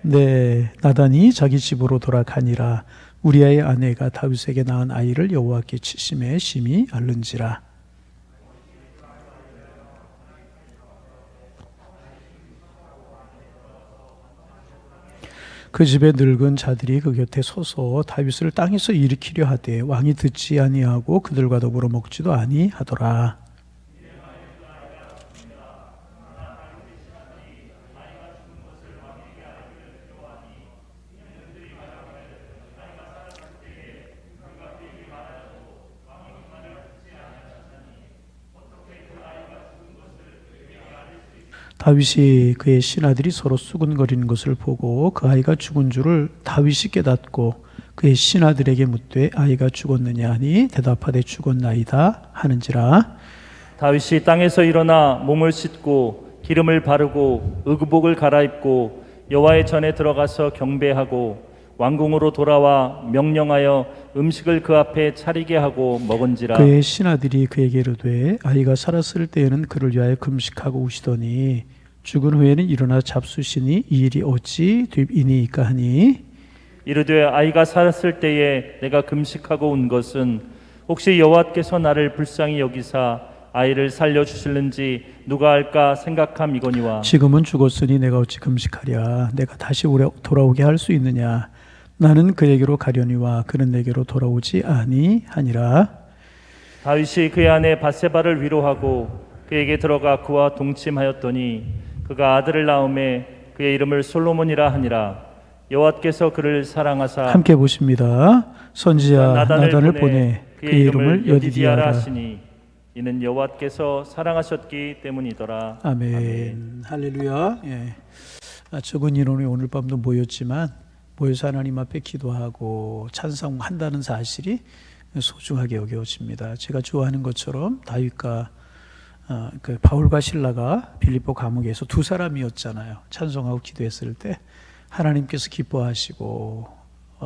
네, 나단이 자기 집으로 돌아가니라. 우리아의 아내가 다윗에게 낳은 아이를 여호와께 치심에 심히 앓는지라. 그 집에 늙은 자들이 그 곁에 서서 다윗을 땅에서 일으키려 하되 왕이 듣지 아니하고 그들과 더불어 먹지도 아니하더라. 다윗이 그의 신하들이 서로 수군거리는 것을 보고 그 아이가 죽은 줄을 다윗이 깨닫고 그의 신하들에게 묻되 아이가 죽었느냐 하니 대답하되 죽었나이다 하는지라. 다윗이 땅에서 일어나 몸을 씻고 기름을 바르고 의복을 갈아입고 여호와의 전에 들어가서 경배하고 왕궁으로 돌아와 명령하여 음식을 그 앞에 차리게 하고 먹은지라. 그의 신하들이 그에게 이르되 아이가 살았을 때에는 그를 위하여 금식하고 우시더니 죽은 후에는 일어나 잡수시니 이 일이 어찌 되이니까 하니. 이르되 아이가 살았을 때에 내가 금식하고 온 것은 혹시 여호와께서 나를 불쌍히 여기사 아이를 살려주실는지 누가 알까 생각함이거니와. 지금은 죽었으니 내가 어찌 금식하랴. 내가 다시 돌아오게 할 수 있느냐. 나는 그에게로 가려니와 그는 내게로 돌아오지 아니하니라. 다윗이 그의 아내 바세바를 위로하고 그에게 들어가 그와 동침하였더니 그가 아들을 낳음에 그의 이름을 솔로몬이라 하니라. 여호와께서 그를 사랑하사 함께 보십니다. 선지자 나단을 보내 그의 이름을 여디디아라 하시니 이는 여호와께서 사랑하셨기 때문이더라. 아멘. 할렐루야. 예. 적은 인원이 오늘 밤도 모였지만 모여서 하나님 앞에 기도하고 찬송한다는 사실이 소중하게 여겨집니다. 제가 좋아하는 것처럼 다윗과 그 바울과 실라가 빌립보 감옥에서 두 사람이었잖아요. 찬송하고 기도했을 때 하나님께서 기뻐하시고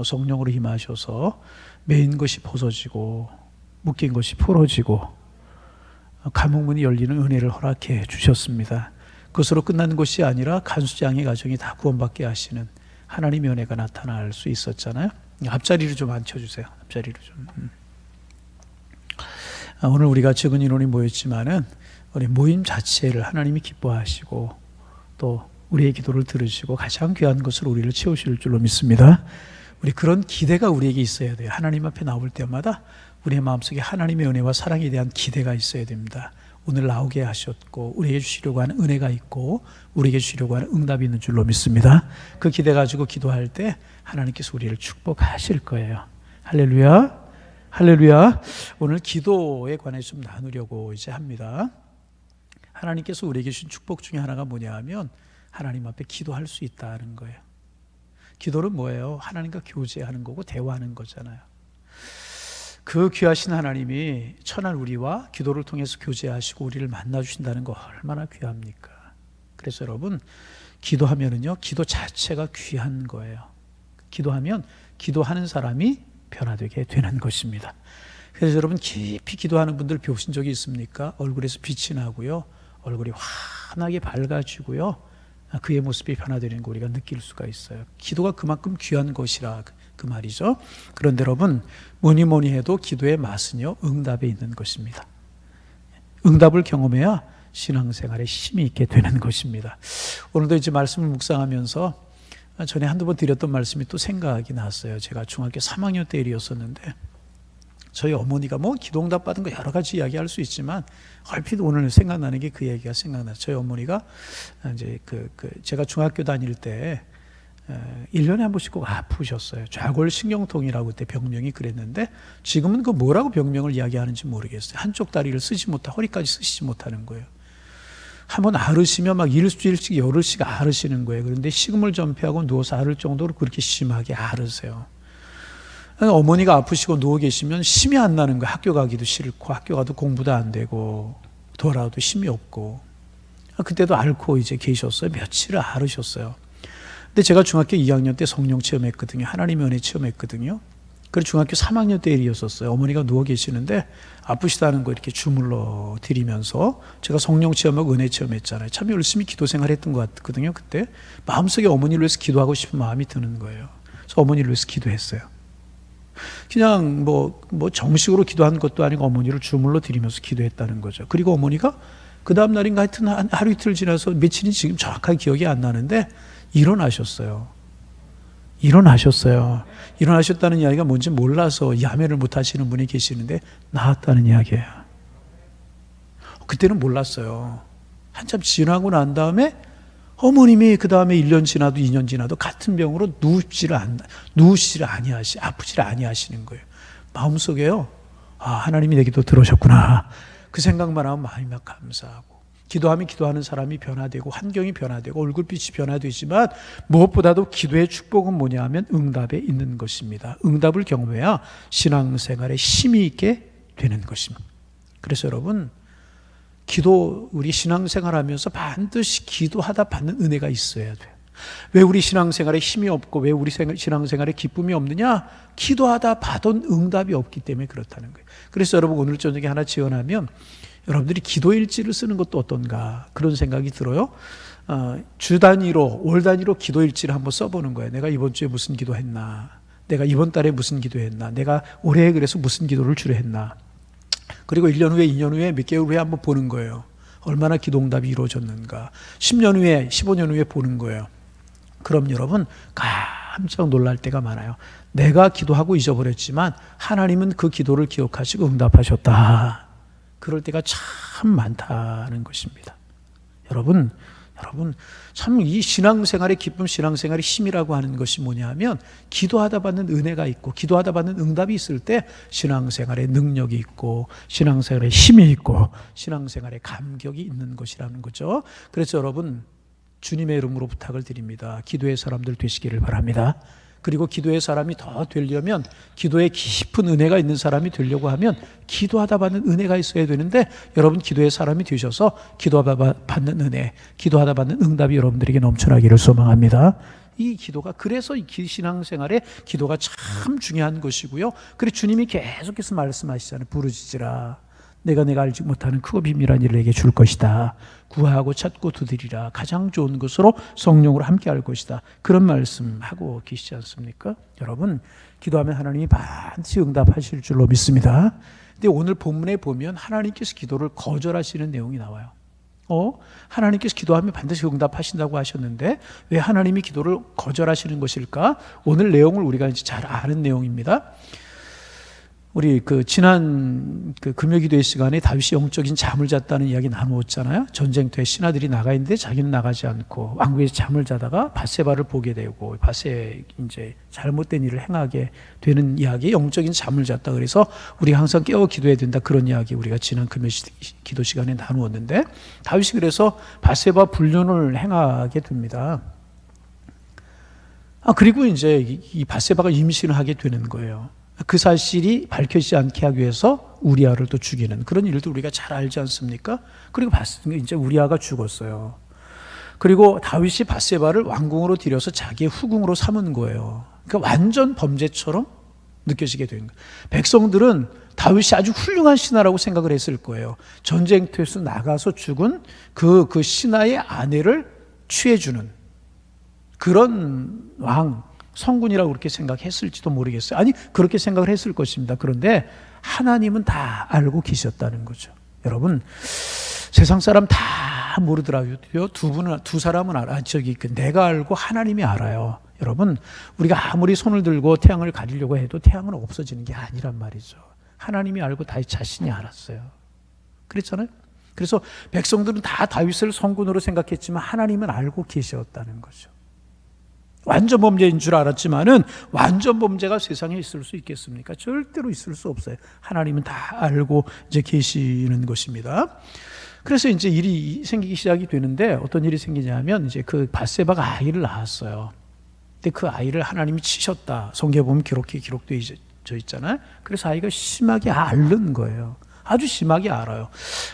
성령으로 임하셔서 매인 것이 벗어지고 묶인 것이 풀어지고 감옥문이 열리는 은혜를 허락해 주셨습니다. 그것으로 끝나는 것이 아니라 간수장의 가정이 다 구원받게 하시는 하나님의 은혜가 나타날 수 있었잖아요. 앞자리를 좀 앉혀주세요. 앞자리를 좀. 오늘 우리가 적은 인원이 모였지만은 우리 모임 자체를 하나님이 기뻐하시고 또 우리의 기도를 들으시고 가장 귀한 것을 우리를 채우실 줄로 믿습니다. 우리 그런 기대가 우리에게 있어야 돼요. 하나님 앞에 나올 때마다 우리의 마음속에 하나님의 은혜와 사랑에 대한 기대가 있어야 됩니다. 오늘 나오게 하셨고 우리에게 주시려고 하는 은혜가 있고 우리에게 주시려고 하는 응답이 있는 줄로 믿습니다. 그 기대 가지고 기도할 때 하나님께서 우리를 축복하실 거예요. 할렐루야. 할렐루야. 오늘 기도에 관해서 좀 나누려고 이제 합니다. 하나님께서 우리에게 주신 축복 중에 하나가 뭐냐 하면 하나님 앞에 기도할 수 있다는 거예요. 기도는 뭐예요? 하나님과 교제하는 거고 대화하는 거잖아요. 그 귀하신 하나님이 천한 우리와 기도를 통해서 교제하시고 우리를 만나주신다는 거 얼마나 귀합니까? 그래서 여러분 기도하면은요 기도 자체가 귀한 거예요. 기도하면 기도하는 사람이 변화되게 되는 것입니다. 그래서 여러분 깊이 기도하는 분들 보신 적이 있습니까? 얼굴에서 빛이 나고요 얼굴이 환하게 밝아지고요 그의 모습이 변화되는 거 우리가 느낄 수가 있어요. 기도가 그만큼 귀한 것이라 그 말이죠. 그런데 여러분 뭐니 해도 기도의 맛은요 응답에 있는 것입니다. 응답을 경험해야 신앙생활에 힘이 있게 되는 것입니다. 오늘도 이제 말씀을 묵상하면서 전에 한두 번 드렸던 말씀이 또 생각이 났어요. 제가 중학교 3학년 때 일이었었는데 저희 어머니가 뭐 기도응답 받은 거 여러 가지 이야기할 수 있지만 얼핏 오늘 생각나는 게 그 얘기가 생각나요. 저희 어머니가 이제 제가 중학교 다닐 때 1년에 한 번씩 꼭 아프셨어요. 좌골신경통이라고 그때 병명이 그랬는데 지금은 그 뭐라고 병명을 이야기하는지 모르겠어요. 한쪽 다리를 쓰지 못하고 허리까지 쓰시지 못하는 거예요. 한번 앓으시면 막 일주일씩 열흘씩 앓으시는 거예요. 그런데 식음을 전폐하고 누워서 앓을 정도로 그렇게 심하게 앓으세요. 어머니가 아프시고 누워 계시면 힘이 안 나는 거예요. 학교 가기도 싫고 학교 가도 공부도 안 되고 돌아와도 힘이 없고 그때도 앓고 이제 계셨어요. 며칠을 앓으셨어요. 근데 제가 중학교 2학년 때 성령 체험했거든요. 하나님의 은혜 체험했거든요. 그리고 중학교 3학년 때 일이었었어요. 어머니가 누워 계시는데 아프시다는 거 이렇게 주물러 드리면서 제가 성령 체험하고 은혜 체험했잖아요. 참 열심히 기도 생활했던 것 같거든요. 그때 마음속에 어머니를 위해서 기도하고 싶은 마음이 드는 거예요. 그래서 어머니를 위해서 기도했어요. 그냥 뭐 정식으로 기도한 것도 아니고 어머니를 주물러 드리면서 기도했다는 거죠. 그리고 어머니가 그 다음 날인가 하여튼 하루 이틀 지나서 며칠이 지금 정확하게 기억이 안 나는데 일어나셨어요. 일어나셨다는 이야기가 뭔지 몰라서 야매를 못 하시는 분이 계시는데 나았다는 이야기예요. 그때는 몰랐어요. 한참 지나고 난 다음에 어머님이 그 다음에 1년 지나도 2년 지나도 같은 병으로 아프지를 아니하시는 거예요. 마음속에요. 아, 하나님이 내 기도 들으셨구나. 그 생각만 하면 마음이 막 감사하고. 기도하면 기도하는 사람이 변화되고 환경이 변화되고 얼굴빛이 변화되지만 무엇보다도 기도의 축복은 뭐냐 하면 응답에 있는 것입니다. 응답을 경험해야 신앙생활에 힘이 있게 되는 것입니다. 그래서 여러분 우리 신앙생활하면서 반드시 기도하다 받는 은혜가 있어야 돼요. 왜 우리 신앙생활에 힘이 없고 왜 우리 신앙생활에 기쁨이 없느냐? 기도하다 받은 응답이 없기 때문에 그렇다는 거예요. 그래서 여러분 오늘 저녁에 하나 지원하면 여러분들이 기도일지를 쓰는 것도 어떤가 그런 생각이 들어요. 주 단위로 월 단위로 기도일지를 한번 써보는 거예요. 내가 이번 주에 무슨 기도했나, 내가 이번 달에 무슨 기도했나, 내가 올해 그래서 무슨 기도를 주로 했나. 그리고 1년 후에 2년 후에 몇 개월 후에 한번 보는 거예요. 얼마나 기도 응답이 이루어졌는가. 10년 후에 15년 후에 보는 거예요. 그럼 여러분 깜짝 놀랄 때가 많아요. 내가 기도하고 잊어버렸지만 하나님은 그 기도를 기억하시고 응답하셨다. 그럴 때가 참 많다는 것입니다. 여러분 참 이 신앙생활의 기쁨, 신앙생활의 힘이라고 하는 것이 뭐냐 하면 기도하다 받는 은혜가 있고 기도하다 받는 응답이 있을 때 신앙생활의 능력이 있고 신앙생활의 힘이 있고 신앙생활의 감격이 있는 것이라는 거죠. 그래서 여러분 주님의 이름으로 부탁을 드립니다. 기도의 사람들 되시기를 바랍니다. 그리고 기도의 사람이 더 되려면 기도에 깊은 은혜가 있는 사람이 되려고 하면 기도하다 받는 은혜가 있어야 되는데 여러분 기도의 사람이 되셔서 기도하다 받는 은혜, 기도하다 받는 응답이 여러분들에게 넘쳐나기를 소망합니다. 이 기도가 그래서 이 신앙생활에 기도가 참 중요한 것이고요. 그리고 주님이 계속해서 말씀하시잖아요. 부르짖으라. 내가 알지 못하는 크고 비밀한 일을 내게 줄 것이다. 구하고 찾고 두드리라. 가장 좋은 것으로 성령으로 함께 할 것이다. 그런 말씀하고 계시지 않습니까? 여러분 기도하면 하나님이 반드시 응답하실 줄로 믿습니다. 근데 오늘 본문에 보면 하나님께서 기도를 거절하시는 내용이 나와요. 하나님께서 기도하면 반드시 응답하신다고 하셨는데 왜 하나님이 기도를 거절하시는 것일까? 오늘 내용을 우리가 이제 잘 아는 내용입니다. 우리 지난 금요기도의 시간에 다윗이 영적인 잠을 잤다는 이야기 나누었잖아요. 전쟁터에 신하들이 나가 있는데 자기는 나가지 않고 왕궁에서 잠을 자다가 밧세바를 보게 되고 밧세 이제 잘못된 일을 행하게 되는 이야기, 영적인 잠을 잤다. 그래서 우리가 항상 깨워 기도해야 된다. 그런 이야기 우리가 지난 금요기도 시간에 나누었는데 다윗이 그래서 밧세바 불륜을 행하게 됩니다. 그리고 이제 이 밧세바가 임신을 하게 되는 거예요. 그 사실이 밝혀지지 않게 하기 위해서 우리아를 또 죽이는 그런 일도 우리가 잘 알지 않습니까? 그리고 이제 우리아가 죽었어요. 그리고 다윗이 밧세바를 왕궁으로 들여서 자기의 후궁으로 삼은 거예요. 그러니까 완전 범죄처럼 느껴지게 된 거예요. 백성들은 다윗이 아주 훌륭한 신하라고 생각을 했을 거예요. 전쟁터에서 나가서 죽은 그 신하의 아내를 취해주는 그런 성군이라고 그렇게 생각했을지도 모르겠어요. 아니 그렇게 생각을 했을 것입니다. 그런데 하나님은 다 알고 계셨다는 거죠. 여러분 세상 사람 다 모르더라고요. 두 사람은 알아. 내가 알고 하나님이 알아요. 여러분 우리가 아무리 손을 들고 태양을 가리려고 해도 태양은 없어지는 게 아니란 말이죠. 하나님이 알고 다윗 자신이 알았어요. 그랬잖아요. 그래서 백성들은 다 다윗을 성군으로 생각했지만 하나님은 알고 계셨다는 거죠. 완전 범죄인 줄 알았지만은 완전 범죄가 세상에 있을 수 있겠습니까? 절대로 있을 수 없어요. 하나님은 다 알고 이제 계시는 것입니다. 그래서 이제 일이 생기기 시작이 되는데 어떤 일이 생기냐면 이제 그 밧세바가 아이를 낳았어요. 근데 그 아이를 하나님이 치셨다. 성경에 보면 기록되어 있잖아요. 그래서 아이가 심하게 앓는 거예요. 아주 심하게 알아요.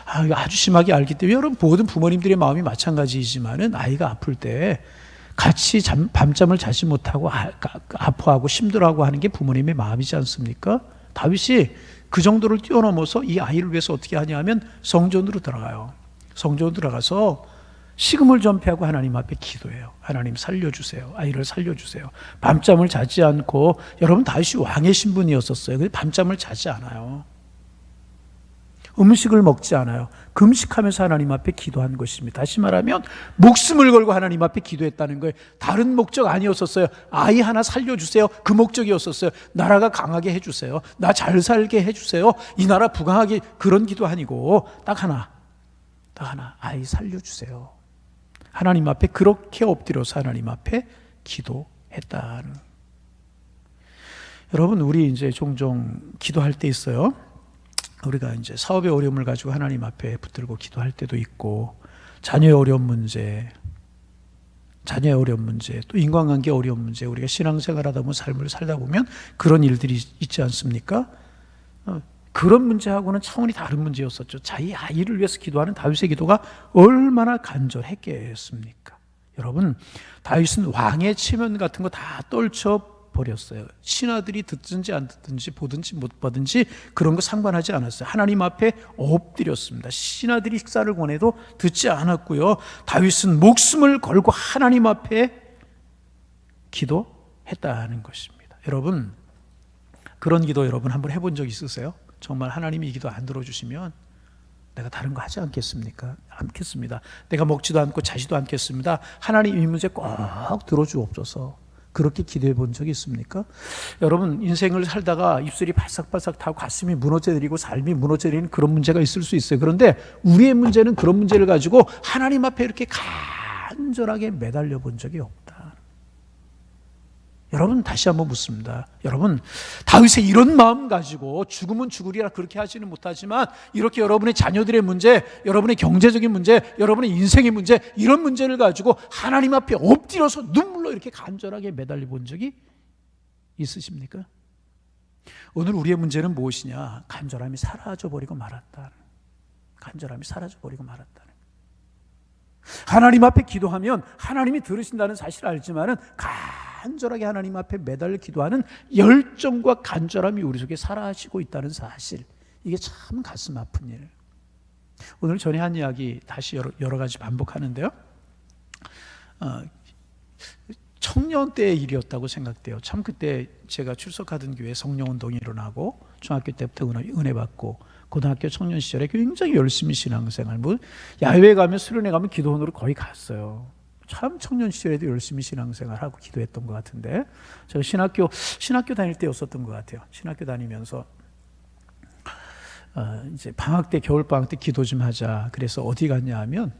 아주 심하게 알기 때문에 여러분 모든 부모님들의 마음이 마찬가지이지만은 아이가 아플 때 같이 밤잠을 자지 못하고 아파하고 힘들어하고 하는 게 부모님의 마음이지 않습니까? 다윗이 그 정도를 뛰어넘어서 이 아이를 위해서 어떻게 하냐 면 성전으로 들어가요. 성전으로 들어가서 식음을 전폐하고 하나님 앞에 기도해요. 하나님 살려주세요. 아이를 살려주세요. 밤잠을 자지 않고, 여러분 다윗이 왕의 신분이었었어요. 근데 밤잠을 자지 않아요. 음식을 먹지 않아요. 금식하면서 하나님 앞에 기도한 것입니다. 다시 말하면 목숨을 걸고 하나님 앞에 기도했다는 거예요. 다른 목적 아니었었어요. 아이 하나 살려주세요. 그 목적이었었어요. 나라가 강하게 해주세요. 나 잘 살게 해주세요. 이 나라 부강하게, 그런 기도 아니고 딱 하나, 아이 살려주세요. 하나님 앞에 그렇게 엎드려서 하나님 앞에 기도했다는. 여러분, 우리 이제 종종 기도할 때 있어요. 우리가 이제 사업의 어려움을 가지고 하나님 앞에 붙들고 기도할 때도 있고, 자녀의 어려운 문제, 또 인간관계 어려운 문제, 우리가 신앙생활하다 보면, 삶을 살다 보면 그런 일들이 있지 않습니까? 그런 문제하고는 차원이 다른 문제였었죠. 자기 아이를 위해서 기도하는 다윗의 기도가 얼마나 간절했겠습니까? 여러분, 다윗은 왕의 체면 같은 거 다 떨쳐 버렸어요. 신하들이 듣든지 안 듣든지 보든지 못 보든지 그런 거 상관하지 않았어요. 하나님 앞에 엎드렸습니다. 신하들이 식사를 권해도 듣지 않았고요. 다윗은 목숨을 걸고 하나님 앞에 기도했다는 것입니다. 여러분, 그런 기도 여러분 한번 해본 적 있으세요? 정말 하나님이 이 기도 안 들어주시면 내가 다른 거 하지 않겠습니까? 않겠습니다. 내가 먹지도 않고 자지도 않겠습니다. 하나님 이 문제 꼭 들어주옵소서. 그렇게 기도해 본 적이 있습니까? 여러분, 인생을 살다가 입술이 발싹발싹 타고 가슴이 무너져내리고 삶이 무너져내리는 그런 문제가 있을 수 있어요. 그런데 우리의 문제는 그런 문제를 가지고 하나님 앞에 이렇게 간절하게 매달려 본 적이 없다. 여러분, 다시 한번 묻습니다. 여러분, 다윗의 이런 마음 가지고 죽으면 죽으리라 그렇게 하지는 못하지만, 이렇게 여러분의 자녀들의 문제, 여러분의 경제적인 문제, 여러분의 인생의 문제, 이런 문제를 가지고 하나님 앞에 엎드려서 눈물로 이렇게 간절하게 매달려 본 적이 있으십니까? 오늘 우리의 문제는 무엇이냐? 간절함이 사라져버리고 말았다. 간절함이 사라져버리고 말았다. 하나님 앞에 기도하면 하나님이 들으신다는 사실을 알지만은 간절하게 하나님 앞에 매달려 기도하는 열정과 간절함이 우리 속에 사라지고 있다는 사실, 이게 참 가슴 아픈 일. 오늘 전에 한 이야기 다시 여러 가지 반복하는데요. 청년 때의 일이었다고 생각돼요. 참 그때 제가 출석하던 교회에 성령운동이 일어나고 중학교 때부터 은혜 받고 고등학교 청년 시절에 굉장히 열심히 신앙생활, 야외에 가면 수련회 가면 기도원으로 거의 갔어요. 참 청년 시절에도 열심히 신앙생활하고 기도했던 것 같은데, 제가 신학교 다닐 때였었던 것 같아요. 신학교 다니면서 이제 방학 때, 겨울 방학 때 기도 좀 하자. 그래서 어디 갔냐 하면,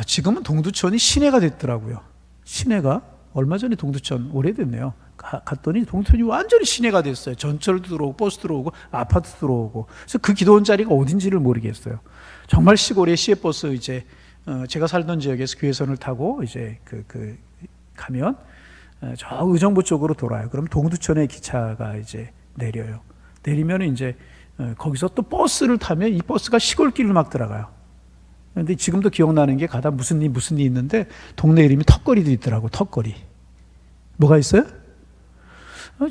지금은 동두천이 시내가 됐더라고요. 시내가 얼마 전에 동두천 오래됐네요. 갔더니 동두천이 완전히 시내가 됐어요. 전철도 들어오고 버스 들어오고 아파트 들어오고. 그래서 그 기도원 자리가 어딘지를 모르겠어요. 정말 시골에 시외버스 이제 제가 살던 지역에서 교회선을 타고 이제 가면 저 의정부 쪽으로 돌아요. 그럼 동두천에 기차가 이제 내려요. 내리면 이제 거기서 또 버스를 타면 이 버스가 시골길을 막 들어가요. 그런데 지금도 기억나는 게 가다 무슨 일 있는데 동네 이름이 턱거리도 있더라고. 턱거리. 뭐가 있어요?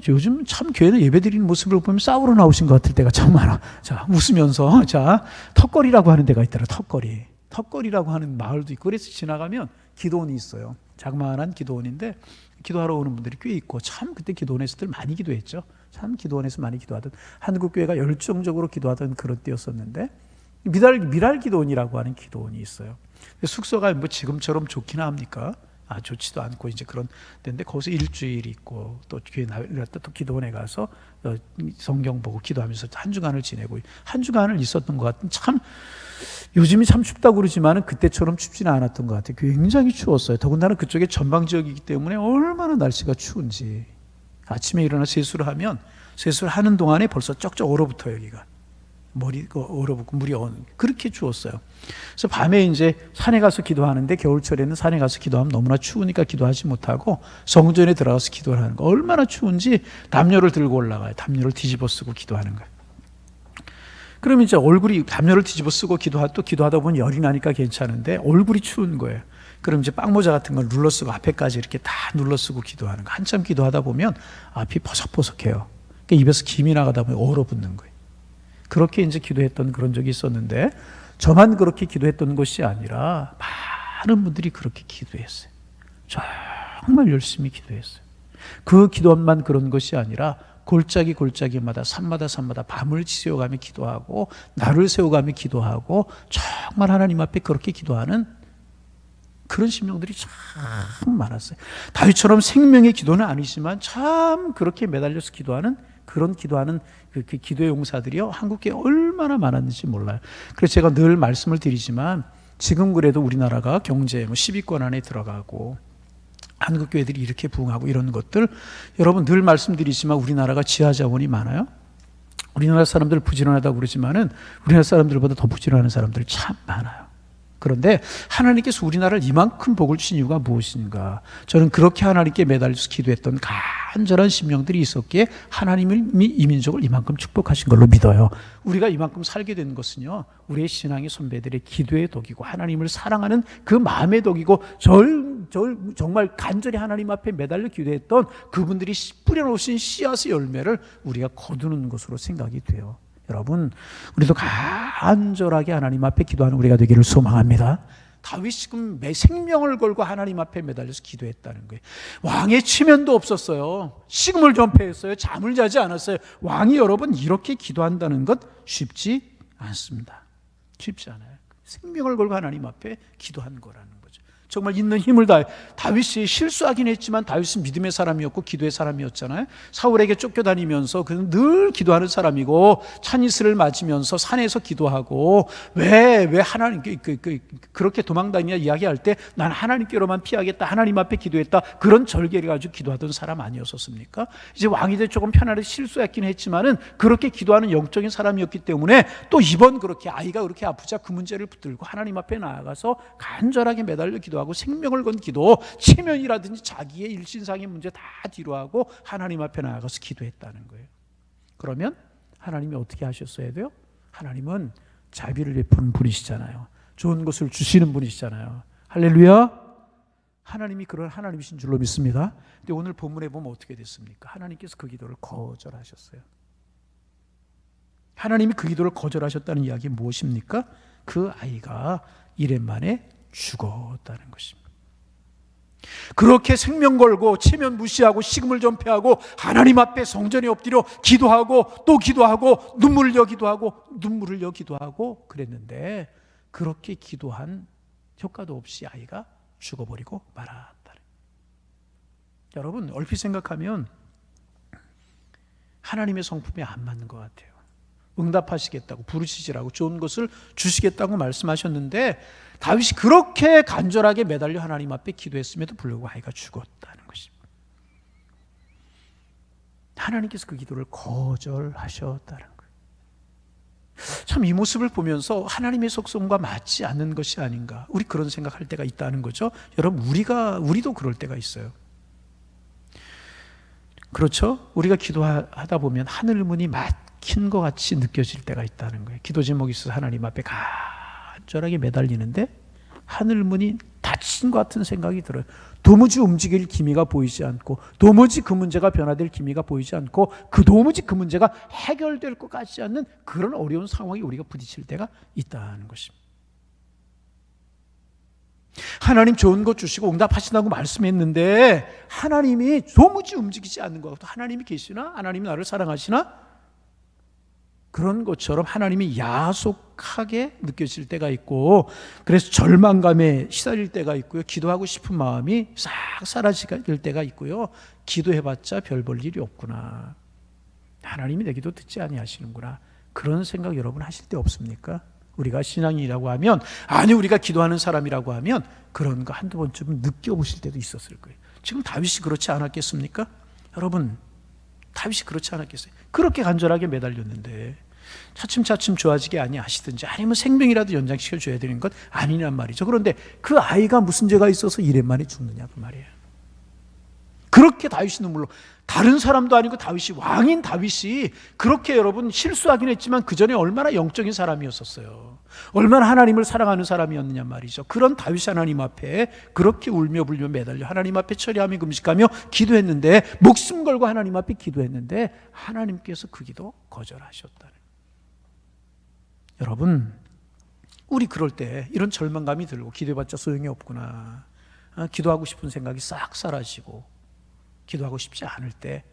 요즘 참 교회는 예배드리는 모습을 보면 싸우러 나오신 것 같을 때가 참 많아. 자, 웃으면서 턱거리라고 하는 데가 있더라. 턱거리라고 하는 마을도 있고, 그래서 지나가면 기도원이 있어요. 자그마한 기도원인데 기도하러 오는 분들이 꽤 있고, 참 그때 기도원에서들 많이 기도했죠. 참 기도원에서 많이 기도하던, 한국교회가 열정적으로 기도하던 그런 때였었는데, 미랄 기도원이라고 하는 기도원이 있어요. 숙소가 뭐 지금처럼 좋긴 합니까? 좋지도 않고 이제 그런 데인데, 거기서 일주일 있고 또 교회 나갔다 또 기도원에 가서 성경 보고 기도하면서 한 주간을 지내고, 한 주간을 있었던 것 같은, 참 요즘이 참 춥다고 그러지만은 그때처럼 춥지는 않았던 것 같아요. 굉장히 추웠어요. 더군다나 그쪽에 전방 지역이기 때문에 얼마나 날씨가 추운지. 아침에 일어나 세수를 하면, 세수를 하는 동안에 벌써 쩍쩍 얼어붙어요. 여기가 머리가 얼어붙고 물이 그렇게 추웠어요. 그래서 밤에 이제 산에 가서 기도하는데, 겨울철에는 산에 가서 기도하면 너무나 추우니까 기도하지 못하고 성전에 들어가서 기도를 하는 거, 얼마나 추운지 담요를 들고 올라가요. 담요를 뒤집어 쓰고 기도하는 거예요. 그러면 이제 얼굴이, 담요를 뒤집어 쓰고 기도하다 보면 열이 나니까 괜찮은데 얼굴이 추운 거예요. 그럼 이제 빵모자 같은 걸 눌러쓰고 앞에까지 이렇게 다 눌러쓰고 기도하는 거. 한참 기도하다 보면 앞이 포석포석해요. 그러니까 입에서 김이 나가다 보면 얼어붙는 거예요. 그렇게 이제 기도했던 그런 적이 있었는데, 저만 그렇게 기도했던 것이 아니라 많은 분들이 그렇게 기도했어요. 정말 열심히 기도했어요. 그 기도만 그런 것이 아니라 골짜기 골짜기마다 산마다 산마다 밤을 지새워가며 기도하고 날을 새워가며 기도하고 정말 하나님 앞에 그렇게 기도하는 그런 심령들이 참 많았어요. 다윗처럼 생명의 기도는 아니지만 참 그렇게 매달려서 기도하는 그런 기도하는 그 기도의 용사들이요, 한국에 얼마나 많았는지 몰라요. 그래서 제가 늘 말씀을 드리지만, 지금 그래도 우리나라가 경제 10위권 안에 들어가고 한국 교회들이 이렇게 부흥하고 이런 것들, 여러분 늘 말씀드리지만 우리나라가 지하 자원이 많아요. 우리나라 사람들 부지런하다고 그러지만은 우리나라 사람들보다 더 부지런한 사람들이 참 많아요. 그런데 하나님께서 우리나라를 이만큼 복을 주신 이유가 무엇인가? 저는 그렇게 하나님께 매달려서 기도했던 간절한 심령들이 있었기에 하나님이 이 민족을 이만큼 축복하신 걸로 믿어요. 우리가 이만큼 살게 된 것은요, 우리의 신앙의 선배들의 기도의 덕이고 하나님을 사랑하는 그 마음의 덕이고 정말 간절히 하나님 앞에 매달려 기도했던 그분들이 뿌려놓으신 씨앗의 열매를 우리가 거두는 것으로 생각이 돼요. 여러분, 우리도 간절하게 하나님 앞에 기도하는 우리가 되기를 소망합니다. 다윗이 지금 생명을 걸고 하나님 앞에 매달려서 기도했다는 거예요. 왕의 체면도 없었어요. 식음을 전폐했어요. 잠을 자지 않았어요. 왕이 여러분 이렇게 기도한다는 것 쉽지 않습니다. 쉽지 않아요. 생명을 걸고 하나님 앞에 기도한 거라는 거죠. 정말 있는 힘을 다해. 다윗이 실수하긴 했지만 다윗은 믿음의 사람이었고 기도의 사람이었잖아요. 사울에게 쫓겨다니면서 그는 늘 기도하는 사람이고 찬이스를 맞으면서 산에서 기도하고 왜 하나님 그렇게 도망다니냐 이야기할 때 난 하나님께로만 피하겠다, 하나님 앞에 기도했다, 그런 절개를 가지고 기도하던 사람 아니었었습니까? 이제 왕이 돼 조금 편하게 실수했긴 했지만은 그렇게 기도하는 영적인 사람이었기 때문에 또 이번 그렇게 아이가 그렇게 아프자 그 문제를 붙들고 하나님 앞에 나아가서 간절하게 매달려 기도하고 생명을 건 기도, 체면이라든지 자기의 일신상의 문제 다 뒤로하고 하나님 앞에 나아가서 기도했다는 거예요. 그러면 하나님이 어떻게 하셨어야 돼요? 하나님은 자비를 베푸는 분이시잖아요. 좋은 것을 주시는 분이시잖아요. 할렐루야. 하나님이 그런 하나님이신 줄로 믿습니다. 근데 오늘 본문에 보면 어떻게 됐습니까? 하나님께서 그 기도를 거절하셨어요. 하나님이 그 기도를 거절하셨다는 이야기는 무엇입니까? 그 아이가 1년 만에 죽었다는 것입니다. 그렇게 생명 걸고 체면 무시하고 식음을 전폐하고 하나님 앞에 성전에 엎드려 기도하고 또 기도하고 눈물을 흘려 기도하고 그랬는데, 그렇게 기도한 효과도 없이 아이가 죽어버리고 말았다. 여러분, 얼핏 생각하면 하나님의 성품에 안 맞는 것 같아요. 응답하시겠다고, 부르시지라고, 좋은 것을 주시겠다고 말씀하셨는데 다윗이 그렇게 간절하게 매달려 하나님 앞에 기도했음에도 불구하고 아이가 죽었다는 것입니다. 하나님께서 그 기도를 거절하셨다는 거예요. 참 이 모습을 보면서 하나님의 속성과 맞지 않는 것이 아닌가, 우리 그런 생각할 때가 있다는 거죠. 여러분, 우리도 그럴 때가 있어요. 그렇죠? 우리가 기도하다 보면 하늘 문이 막힌 것 같이 느껴질 때가 있다는 거예요. 기도 제목이 있어서 하나님 앞에 간절하게 매달리는데 하늘 문이 닫힌 것 같은 생각이 들어요. 도무지 움직일 기미가 보이지 않고, 도무지 그 문제가 변화될 기미가 보이지 않고, 도무지 그 문제가 해결될 것 같지 않는 그런 어려운 상황이 우리가 부딪힐 때가 있다는 것입니다. 하나님 좋은 것 주시고 응답하신다고 말씀했는데 하나님이 도무지 움직이지 않는 것 같고, 하나님이 계시나? 하나님이 나를 사랑하시나? 그런 것처럼 하나님이 야속하게 느껴질 때가 있고, 그래서 절망감에 시달릴 때가 있고요. 기도하고 싶은 마음이 싹 사라질 때가 있고요. 기도해봤자 별 볼 일이 없구나, 하나님이 내 기도 듣지 아니하시는구나, 그런 생각 여러분 하실 때 없습니까? 우리가 신앙인이라고 하면, 아니 우리가 기도하는 사람이라고 하면 그런 거 한두 번쯤은 느껴보실 때도 있었을 거예요. 지금 다윗이 그렇지 않았겠습니까? 여러분, 다윗이 그렇지 않았겠어요? 그렇게 간절하게 매달렸는데 차츰차츰 좋아지게 아니하시든지 아니면 생명이라도 연장시켜 줘야 되는 것 아니란 말이죠. 그런데 그 아이가 무슨 죄가 있어서 1년 만에 죽느냐 그 말이에요. 그렇게 다윗이 눈물로, 다른 사람도 아니고 다윗이, 왕인 다윗이 그렇게 여러분 실수하긴 했지만 그 전에 얼마나 영적인 사람이었었어요. 얼마나 하나님을 사랑하는 사람이었느냐 말이죠. 그런 다윗 하나님 앞에 그렇게 울며 불며 매달려 하나님 앞에 처리하며 금식하며 기도했는데, 목숨 걸고 하나님 앞에 기도했는데 하나님께서 그 기도 거절하셨다는. 여러분, 우리 그럴 때 이런 절망감이 들고 기도해봤자 소용이 없구나, 기도하고 싶은 생각이 싹 사라지고 기도하고 싶지 않을 때,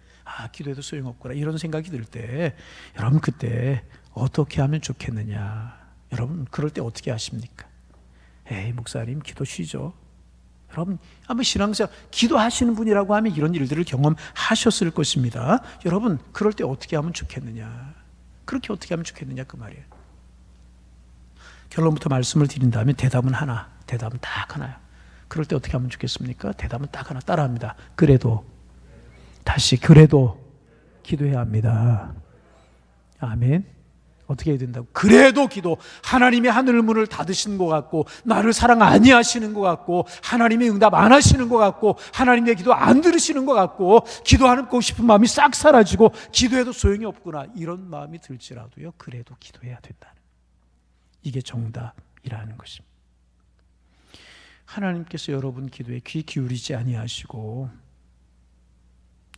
기도해도 소용없구나, 이런 생각이 들 때, 여러분 그때 어떻게 하면 좋겠느냐? 여러분 그럴 때 어떻게 하십니까? 에이 목사님 기도 쉬죠. 여러분 아마 신앙생활 기도하시는 분이라고 하면 이런 일들을 경험하셨을 것입니다. 여러분 그럴 때 어떻게 하면 좋겠느냐? 그렇게 어떻게 하면 좋겠느냐 그 말이에요. 결론부터 말씀을 드린다면 대답은 하나, 대답은 딱 하나요. 그럴 때 어떻게 하면 좋겠습니까? 대답은 딱 하나, 따라합니다. 그래도, 다시 그래도 기도해야 합니다. 아멘. 어떻게 해야 된다고? 그래도 기도. 하나님이 하늘 문을 닫으신 것 같고, 나를 사랑 아니하시는 것 같고, 하나님이 응답 안 하시는 것 같고, 하나님 내 기도 안 들으시는 것 같고, 기도하고 싶은 마음이 싹 사라지고 기도해도 소용이 없구나, 이런 마음이 들지라도요, 그래도 기도해야 된다는, 이게 정답이라는 것입니다. 하나님께서 여러분 기도에 귀 기울이지 아니하시고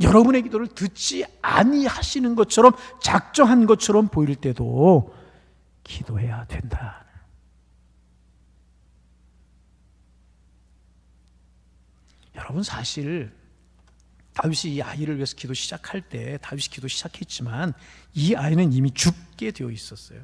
여러분의 기도를 듣지 아니하시는 것처럼, 작정한 것처럼 보일 때도 기도해야 된다. 여러분 사실 다윗이 이 아이를 위해서 기도 시작할 때 다윗이 기도 시작했지만 이 아이는 이미 죽게 되어 있었어요.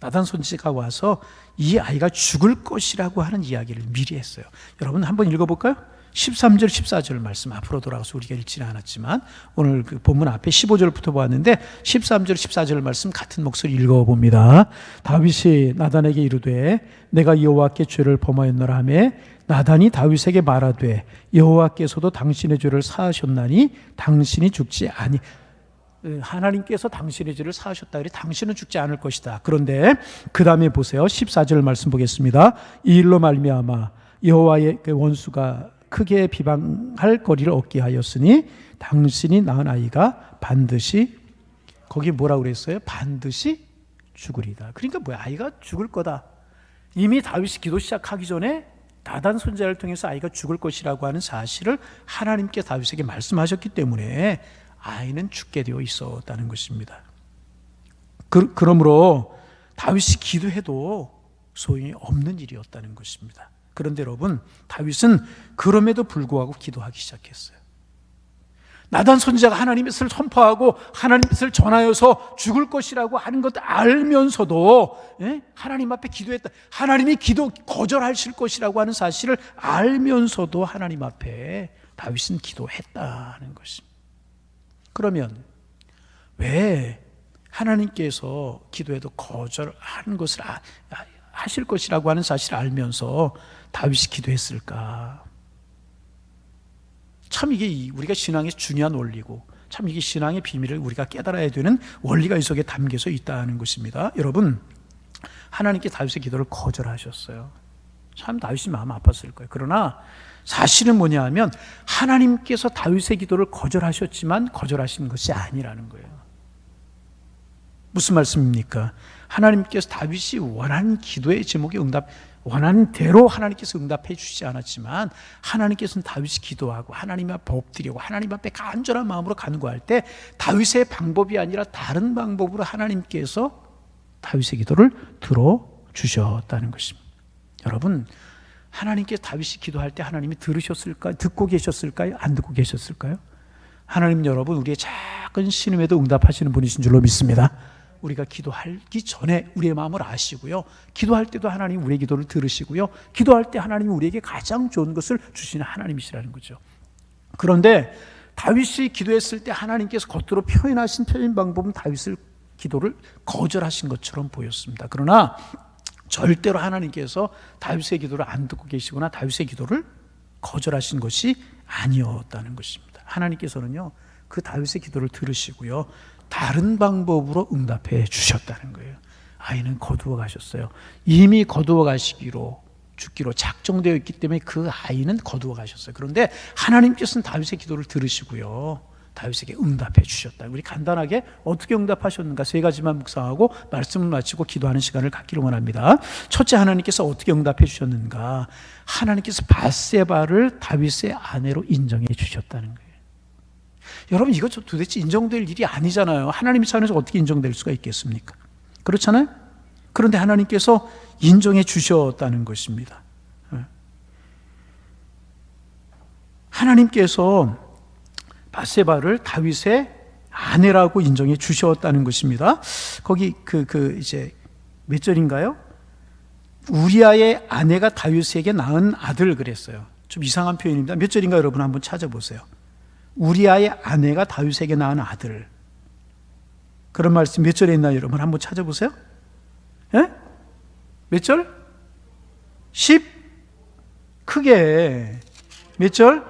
나단 선지자가 와서 이 아이가 죽을 것이라고 하는 이야기를 미리 했어요. 여러분 한번 읽어볼까요? 13절 14절 말씀, 앞으로 돌아가서 우리가 읽지는 않았지만 오늘 그 본문 앞에 15절부터 보았는데 13절 14절 말씀 같은 목소리 읽어봅니다. 다윗이 나단에게 이르되 내가 여호와께 죄를 범하였노라 하며 나단이 다윗에게 말하되 여호와께서도 당신의 죄를 사하셨나니 당신이 죽지 아니, 하나님께서 당신의 죄를 사하셨다 그래 당신은 죽지 않을 것이다. 그런데 그 다음에 보세요. 14절 말씀 보겠습니다. 이 일로 말미암아 여호와의 원수가 크게 비방할 거리를 얻게 하였으니 당신이 낳은 아이가 반드시, 거기 뭐라고 그랬어요? 반드시 죽으리다. 그러니까 뭐야, 아이가 죽을 거다. 이미 다윗이 기도 시작하기 전에 나단 선지자를 통해서 아이가 죽을 것이라고 하는 사실을 하나님께 다윗에게 말씀하셨기 때문에 아이는 죽게 되어 있었다는 것입니다. 그러므로 다윗이 기도해도 소용이 없는 일이었다는 것입니다. 그런데 여러분, 다윗은 그럼에도 불구하고 기도하기 시작했어요. 나단 선지자가 하나님의 뜻을 선포하고 하나님의 뜻을 전하여서 죽을 것이라고 하는 것 알면서도 하나님 앞에 기도했다. 하나님이 기도 거절하실 것이라고 하는 사실을 알면서도 하나님 앞에 다윗은 기도했다는 것입니다. 그러면 왜 하나님께서 기도해도 거절하는 것을 하실 것이라고 하는 사실을 알면서 다윗이 기도했을까? 참 이게 우리가 신앙에서 중요한 원리고, 참 이게 신앙의 비밀을 우리가 깨달아야 되는 원리가 이 속에 담겨져 있다는 것입니다. 여러분, 하나님께 다윗의 기도를 거절하셨어요. 참 다윗이 마음 아팠을 거예요. 그러나 사실은 뭐냐 하면 하나님께서 다윗의 기도를 거절하셨지만 거절하신 것이 아니라는 거예요. 무슨 말씀입니까? 하나님께서 다윗이 원하는 기도의 제목에 원하는 대로 하나님께서 응답해 주시지 않았지만 하나님께서는 다윗이 기도하고 하나님 앞에 엎드리고 하나님 앞에 간절한 마음으로 간구할 때 다윗의 방법이 아니라 다른 방법으로 하나님께서 다윗의 기도를 들어주셨다는 것입니다. 여러분, 하나님께서 다윗이 기도할 때 하나님이 들으셨을까요? 듣고 계셨을까요? 안 듣고 계셨을까요? 하나님, 여러분 우리의 작은 신음에도 응답하시는 분이신 줄로 믿습니다. 우리가 기도하기 전에 우리의 마음을 아시고요, 기도할 때도 하나님 우리의 기도를 들으시고요, 기도할 때 하나님이 우리에게 가장 좋은 것을 주시는 하나님이시라는 거죠. 그런데 다윗이 기도했을 때 하나님께서 겉으로 표현하신 표현 방법은 다윗의 기도를 거절하신 것처럼 보였습니다. 그러나 절대로 하나님께서 다윗의 기도를 안 듣고 계시거나 다윗의 기도를 거절하신 것이 아니었다는 것입니다. 하나님께서는요, 그 다윗의 기도를 들으시고요, 다른 방법으로 응답해 주셨다는 거예요. 아이는 거두어 가셨어요. 이미 거두어 가시기로 죽기로 작정되어 있기 때문에 그 아이는 거두어 가셨어요. 그런데 하나님께서는 다윗의 기도를 들으시고요, 다윗에게 응답해 주셨다. 우리 간단하게 어떻게 응답하셨는가 세 가지만 묵상하고 말씀을 마치고 기도하는 시간을 갖기를 원합니다. 첫째, 하나님께서 어떻게 응답해 주셨는가? 하나님께서 밧세바를 다윗의 아내로 인정해 주셨다는 거예요. 여러분, 이거 도대체 인정될 일이 아니잖아요. 하나님의 차원에서 어떻게 인정될 수가 있겠습니까? 그렇잖아요. 그런데 하나님께서 인정해 주셨다는 것입니다. 하나님께서 밧세바를 다윗의 아내라고 인정해 주셨다는 것입니다. 거기 이제 몇 절인가요? 우리아의 아내가 다윗에게 낳은 아들 그랬어요. 좀 이상한 표현입니다. 몇 절인가 여러분 한번 찾아보세요. 우리아의 아내가 다윗에게 낳은 아들. 그런 말씀 몇 절에 있나요, 여러분? 한번 찾아보세요. 예? 몇 절? 10? 크게. 몇 절?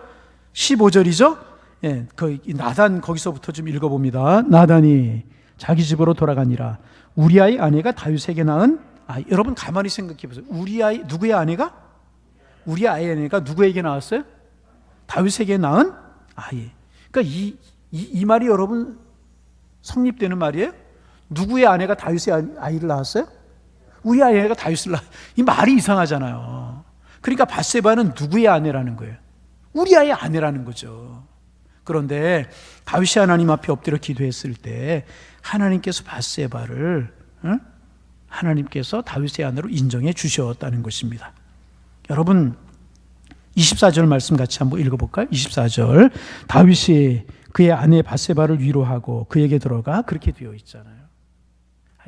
15절이죠? 예, 나단 거기서부터 좀 읽어봅니다. 나단이 자기 집으로 돌아가니라. 우리아의 아내가 다윗에게 낳은 여러분 가만히 생각해 보세요. 우리아의 누구의 아내가? 우리아의 아내가 누구에게 낳았어요? 다윗에게 낳은 아이. 그러니까 이 말이 여러분 성립되는 말이에요? 누구의 아내가 다윗의 아이를 낳았어요? 우리 아내가 다윗을 이 말이 이상하잖아요. 그러니까 밧세바는 누구의 아내라는 거예요? 우리아의 아내라는 거죠. 그런데 다윗이 하나님 앞에 엎드려 기도했을 때 하나님께서 밧세바를 하나님께서 다윗의 아내로 인정해 주셨다는 것입니다. 여러분 24절 말씀 같이 한번 읽어볼까요? 24절 다윗이 그의 아내 밧세바를 위로하고 그에게 들어가 그렇게 되어 있잖아요.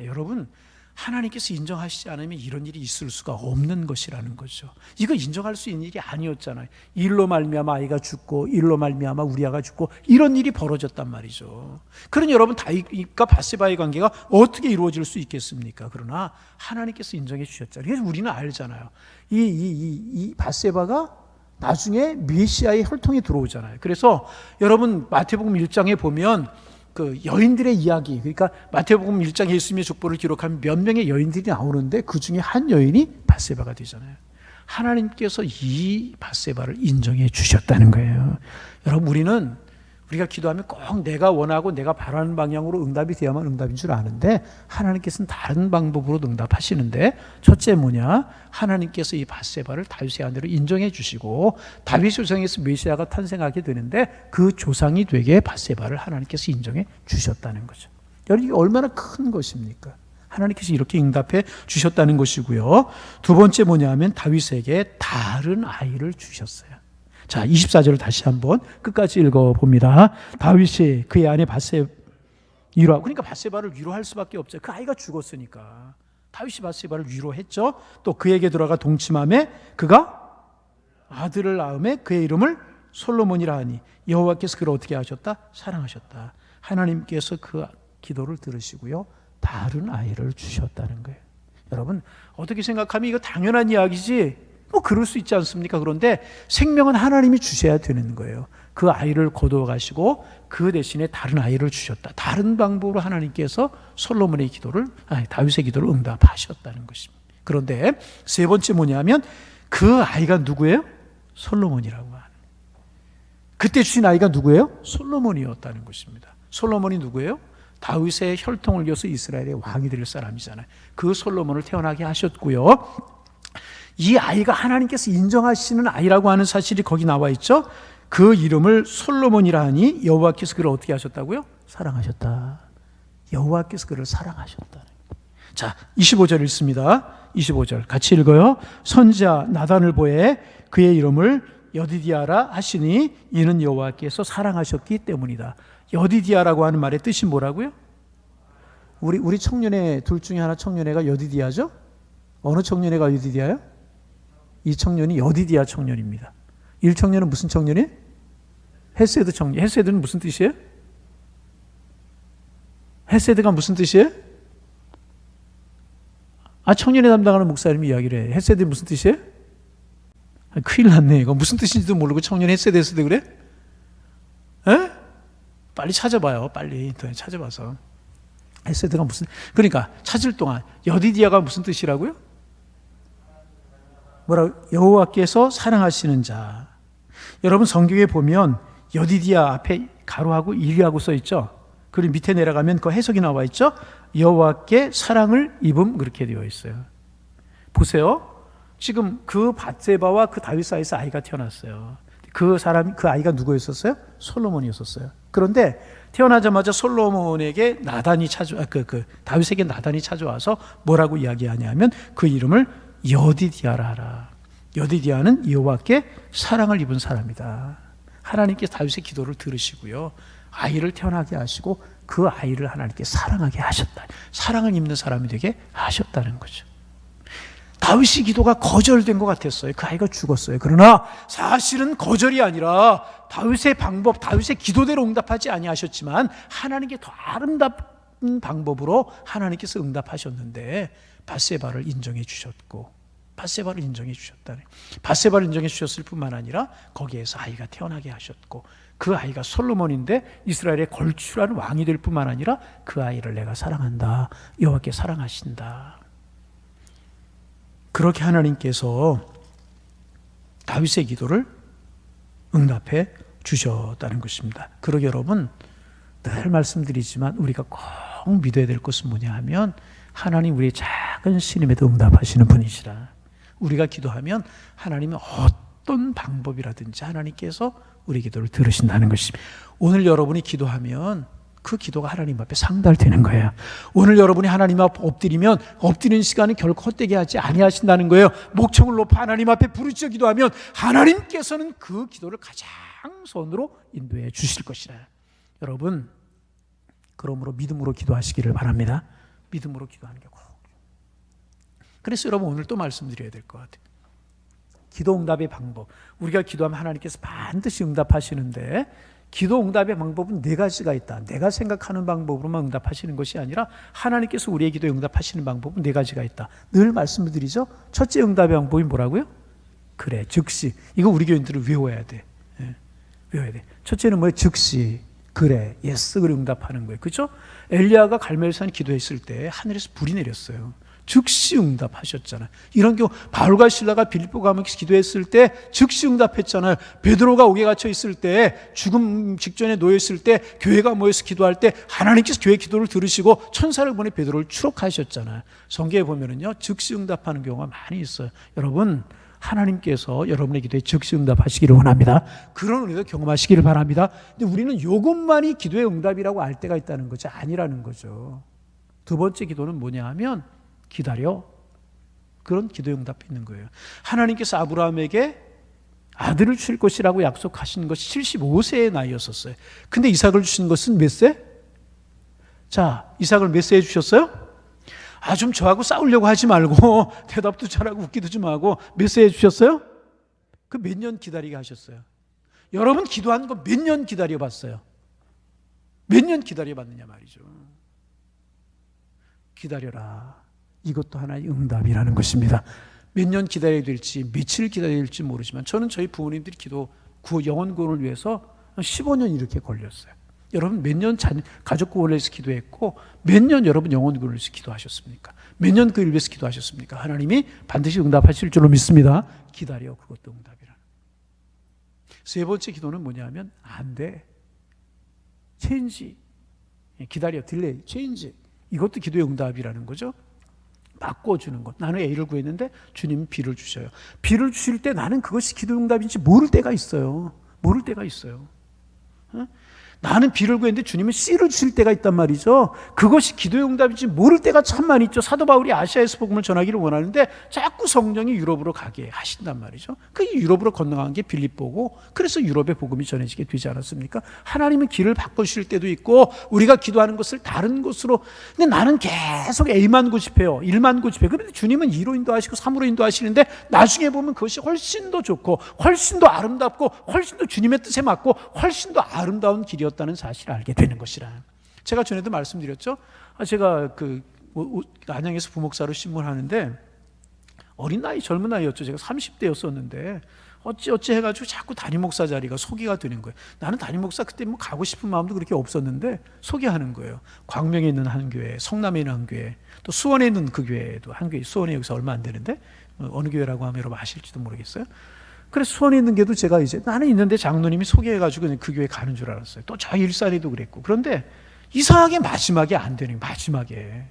여러분 하나님께서 인정하시지 않으면 이런 일이 있을 수가 없는 것이라는 거죠. 이거 인정할 수 있는 일이 아니었잖아요. 일로 말미암아 아이가 죽고 일로 말미암아 우리아가 죽고 이런 일이 벌어졌단 말이죠. 그러니 여러분 다윗과 밧세바의 관계가 어떻게 이루어질 수 있겠습니까? 그러나 하나님께서 인정해 주셨잖아요. 그래서 우리는 알잖아요. 이 밧세바가 나중에 메시아의 혈통에 들어오잖아요. 그래서 여러분 마태복음 1장에 보면 그 여인들의 이야기, 그러니까 마태복음 1장 예수님의 족보를 기록한 몇 명의 여인들이 나오는데 그 중에 한 여인이 밧세바가 되잖아요. 하나님께서 이 밧세바를 인정해 주셨다는 거예요. 여러분 우리가 기도하면 꼭 내가 원하고 내가 바라는 방향으로 응답이 돼야만 응답인 줄 아는데 하나님께서는 다른 방법으로 응답하시는데 첫째 뭐냐? 하나님께서 이 밧세바를 다윗의 아내로 인정해 주시고 다윗 조상에서 메시아가 탄생하게 되는데 그 조상이 되게 밧세바를 하나님께서 인정해 주셨다는 거죠. 여러분 이게 얼마나 큰 것입니까? 하나님께서 이렇게 응답해 주셨다는 것이고요. 두 번째 뭐냐면 다윗에게 다른 아이를 주셨어요. 자, 24절을 다시 한번 끝까지 읽어봅니다. 다윗이 그의 아내 밧세바를 위로하고, 그러니까 밧세바를 위로할 수밖에 없죠. 그 아이가 죽었으니까 다윗이 밧세바를 위로했죠. 또 그에게 들어가 동침함에 그가 아들을 낳음에 그의 이름을 솔로몬이라 하니 여호와께서 그를 어떻게 하셨다? 사랑하셨다. 하나님께서 그 기도를 들으시고요, 다른 아이를 주셨다는 거예요. 여러분 어떻게 생각하면 이거 당연한 이야기지 뭐 그럴 수 있지 않습니까? 그런데 생명은 하나님이 주셔야 되는 거예요. 그 아이를 거두어 가시고 그 대신에 다른 아이를 주셨다. 다른 방법으로 하나님께서 솔로몬의 기도를 다윗의 기도를 응답하셨다는 것입니다. 그런데 세 번째 뭐냐면 그 아이가 누구예요? 솔로몬이라고 하는. 그때 주신 아이가 누구예요? 솔로몬이었다는 것입니다. 솔로몬이 누구예요? 다윗의 혈통을 이어서 이스라엘의 왕이 될 사람이잖아요. 그 솔로몬을 태어나게 하셨고요. 이 아이가 하나님께서 인정하시는 아이라고 하는 사실이 거기 나와 있죠. 그 이름을 솔로몬이라 하니 여호와께서 그를 어떻게 하셨다고요? 사랑하셨다. 여호와께서 그를 사랑하셨다. 자, 25절 읽습니다. 25절 같이 읽어요. 선지자 나단을 보에 그의 이름을 여디디아라 하시니 이는 여호와께서 사랑하셨기 때문이다. 여디디아라고 하는 말의 뜻이 뭐라고요? 우리 청년회 둘 중에 하나 청년회가 여디디아죠? 어느 청년회가 여디디아요? 이 청년이 여디디아 청년입니다. 1청년은 무슨 청년이에요? 헤세드 청년. 헤세드는 무슨 뜻이에요? 헤세드가 무슨 뜻이에요? 청년회 담당하는 목사님이 이야기를 해. 헤세드 무슨 뜻이에요? 큰일 났네. 이거 무슨 뜻인지도 모르고 청년 헤세드 그래? 에? 빨리 찾아봐요. 빨리 찾아봐서. 헤세드가 무슨, 그러니까 찾을 동안 여디디아가 무슨 뜻이라고요? 여호와께서 사랑하시는 자. 여러분 성경에 보면 여디디아 앞에 가로하고 일리하고 써 있죠. 그리고 밑에 내려가면 그 해석이 나와 있죠. 여호와께 사랑을 입음 그렇게 되어 있어요. 보세요. 지금 그 밧세바와 그 다윗 사이에서 아이가 태어났어요. 그 아이가 누구였었어요? 솔로몬이었었어요. 그런데 태어나자마자 솔로몬에게 다윗에게 나단이 찾아와서 뭐라고 이야기하냐면 그 이름을 여디디아라 하라. 여디디아는 여호와께 사랑을 입은 사람이다. 하나님께서 다윗의 기도를 들으시고요. 아이를 태어나게 하시고 그 아이를 하나님께 사랑하게 하셨다. 사랑을 입는 사람이 되게 하셨다는 거죠. 다윗의 기도가 거절된 것 같았어요. 그 아이가 죽었어요. 그러나 사실은 거절이 아니라 다윗의 방법, 다윗의 기도대로 응답하지 아니하셨지만 하나님께 더 아름다운 방법으로 하나님께서 응답하셨는데 밧세바를 인정해 주셨고 밧세바를 인정해 주셨다네. 밧세바를 인정해 주셨을 뿐만 아니라 거기에서 아이가 태어나게 하셨고 그 아이가 솔로몬인데 이스라엘의 걸출한 왕이 될 뿐만 아니라 그 아이를 내가 사랑한다. 여호와께 사랑하신다. 그렇게 하나님께서 다윗의 기도를 응답해 주셨다는 것입니다. 그러게 여러분 늘 말씀드리지만 우리가 꼭 믿어야 될 것은 뭐냐 하면 하나님 우리의 작은 신임에도 응답하시는 분이시라. 우리가 기도하면 하나님은 어떤 방법이라든지 하나님께서 우리 기도를 들으신다는 것입니다. 오늘 여러분이 기도하면 그 기도가 하나님 앞에 상달되는 거예요. 오늘 여러분이 하나님 앞에 엎드리면 엎드리는 시간은 결코 헛되게 하지 아니하신다는 거예요. 목청을 높여 하나님 앞에 부르짖어 기도하면 하나님께서는 그 기도를 가장 선으로 인도해 주실 것이라. 여러분 그러므로 믿음으로 기도하시기를 바랍니다. 믿음으로 기도하는 게 꼭. 그래서 여러분 오늘 또 말씀드려야 될 것 같아요. 기도 응답의 방법. 우리가 기도하면 하나님께서 반드시 응답하시는데 기도 응답의 방법은 네 가지가 있다. 내가 생각하는 방법으로만 응답하시는 것이 아니라 하나님께서 우리의 기도에 응답하시는 방법은 네 가지가 있다. 늘 말씀드리죠. 첫째 응답의 방법이 뭐라고요? 그래, 즉시. 이거 우리 교인들은 외워야 돼. 외워야 돼. 첫째는 뭐예요? 즉시. 그래, 예스, 그래 응답하는 거예요. 그렇죠? 엘리야가 갈멜산 기도했을 때 하늘에서 불이 내렸어요. 즉시 응답하셨잖아요. 이런 경우 바울과 실라가 빌립보 감옥에서 기도했을 때 즉시 응답했잖아요. 베드로가 옥에 갇혀 있을 때 죽음 직전에 놓여 있을 때 교회가 모여서 기도할 때 하나님께서 교회 기도를 들으시고 천사를 보내 베드로를 추록하셨잖아요. 성경에 보면은요 즉시 응답하는 경우가 많이 있어요. 여러분 하나님께서 여러분의 기도에 즉시 응답하시기를 원합니다. 그런 은혜도 경험하시기를 바랍니다. 근데 우리는 이것만이 기도의 응답이라고 알 때가 있다는 거죠. 아니라는 거죠. 두 번째 기도는 뭐냐 하면 기다려. 그런 기도의 응답이 있는 거예요. 하나님께서 아브라함에게 아들을 주실 것이라고 약속하신 것이 75세의 나이였었어요. 근데 이삭을 주신 것은 몇 세? 자, 이삭을 몇 세에 주셨어요? 좀 저하고 싸우려고 하지 말고 대답도 잘하고 웃기도 좀 하고 몇 세에 주셨어요? 그 몇 년 기다리게 하셨어요? 여러분 기도하는 거 몇 년 기다려봤어요? 몇 년 기다려봤느냐 말이죠. 기다려라. 이것도 하나의 응답이라는 것입니다. 몇 년 기다려야 될지 며칠 기다려야 될지 모르지만 저는 저희 부모님들이 영혼 구원을 위해서 15년 이렇게 걸렸어요. 여러분 몇 년 가족 구원을 위해서 기도했고 몇 년 여러분 영혼 구원을 위해서 기도하셨습니까? 몇 년 그 일 위해서 기도하셨습니까? 하나님이 반드시 응답하실 줄로 믿습니다. 기다려. 그것도 응답이라는. 세 번째 기도는 뭐냐면 안 돼. 체인지. 기다려. 딜레이. 체인지. 이것도 기도의 응답이라는 거죠. 바꿔주는 것. 나는 A를 구했는데 주님은 B를 주셔요. B를 주실 때 나는 그것이 기도 응답인지 모를 때가 있어요. 모를 때가 있어요. 나는 B를 구했는데 주님은 C를 주실 때가 있단 말이죠. 그것이 기도의 응답인지 모를 때가 참 많이 있죠. 사도 바울이 아시아에서 복음을 전하기를 원하는데 자꾸 성령이 유럽으로 가게 하신단 말이죠. 그 유럽으로 건너간 게 빌립보고 그래서 유럽의 복음이 전해지게 되지 않았습니까? 하나님은 길을 바꿔주실 때도 있고 우리가 기도하는 것을 다른 곳으로. 근데 나는 계속 A만 고집해요. 1만 고집해요. 그런데 주님은 2로 인도하시고 3으로 인도하시는데 나중에 보면 그것이 훨씬 더 좋고 훨씬 더 아름답고 훨씬 더 주님의 뜻에 맞고 훨씬 더 아름다운 길이었다는 사실을 알게 되는 것이라. 제가 전에도 말씀드렸죠. 제가 안양에서 부목사로 신문하는데 어린 나이 젊은 나이였죠. 제가 30대였었는데 어찌 해가지고 자꾸 담임 목사 자리가 소개가 되는 거예요. 나는 담임 목사 그때 뭐 가고 싶은 마음도 그렇게 없었는데 소개하는 거예요. 광명에 있는 한 교회, 성남에 있는 한 교회, 또 수원에 있는 그 교회도 한 교회, 수원에 여기서 얼마 안 되는데 어느 교회라고 하면 여러분 아실지도 모르겠어요. 그래서 수원에 있는 게도 제가 이제 나는 있는데 장로님이 소개해가지고 그냥 그 교회 가는 줄 알았어요. 또 저희 일산에도 그랬고. 그런데 이상하게 마지막에 안 되는 거예요. 마지막에.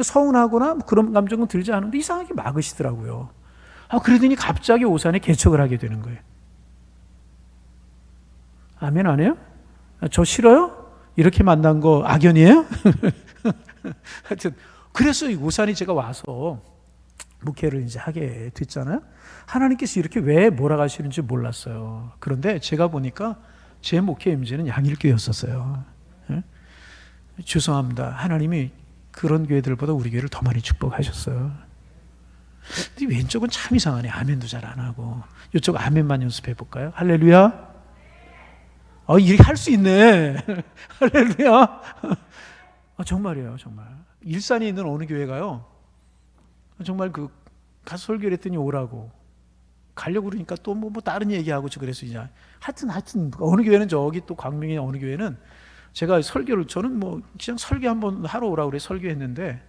서운하거나 그런 감정은 들지 않은데 이상하게 막으시더라고요. 그러더니 갑자기 오산에 개척을 하게 되는 거예요. 아멘 안 해요? 저 싫어요? 이렇게 만난 거 악연이에요? 하여튼 그래서 이 오산에 제가 와서 목회를 이제 하게 됐잖아요. 하나님께서 이렇게 왜 몰아가시는지 몰랐어요. 그런데 제가 보니까 제 목회 임재는 양일교였었어요. 죄송합니다. 하나님이 그런 교회들보다 우리 교회를 더 많이 축복하셨어요. 근데 왼쪽은 참 이상하네. 아멘도 잘 안 하고. 이쪽 아멘만 연습해 볼까요? 할렐루야. 이렇게 할 수 있네. 할렐루야. 정말이에요, 정말. 일산에 있는 어느 교회가요. 정말 가서 설교를 했더니 오라고. 가려고 그러니까 또 뭐 다른 얘기하고 그래서 이제 하여튼 어느 교회는 저기 또 광명의 어느 교회는 제가 설교를 저는 뭐 그냥 설교 한번 하러 오라고 그래 설교했는데